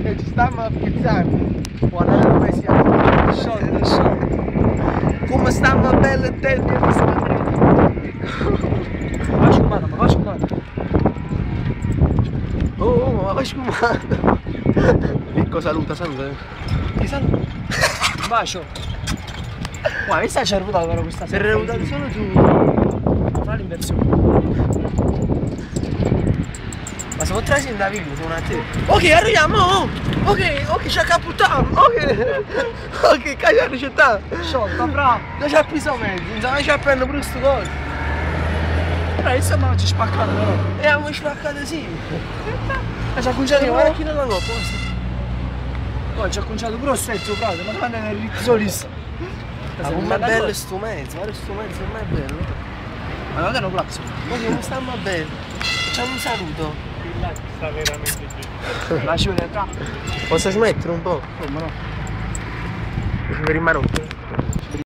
E ci stiamo pizzando. Guarda come siamo. Come stiamo belli e tempi. Vai sfumando, ma vai sfumando. Oh, ma vai sfumando. Picco saluta. Che saluto? Un bacio. Guarda, questa ci è arrivata però questa Si è sera. arrivato solo tu. Fa l'inversione. Ma siamo tre in Davide, sono a te. Ok, arriviamo! Ok, ci accaputiamo! Ok, cazzo la città! Sciolta, bravo. Già ci ha preso mezzo, non sa mai ci appena per questo cosa. Però insomma ci spaccato però. E abbiamo spaccato sì. E ci ha cominciato Guarda pure. chi non la posta. Poi ci ha cominciato pure lo stezzo, frate, ma quando è il solista. Ma com'è bello sto mezzo, guarda sto mezzo, com'è bello. Ma non è un plazzo. Ma come stiamo bene? Facciamo un saluto. Sta veramente giù. Lasci vedere tra. Posso smettere un po'? Come no? Per rimanere.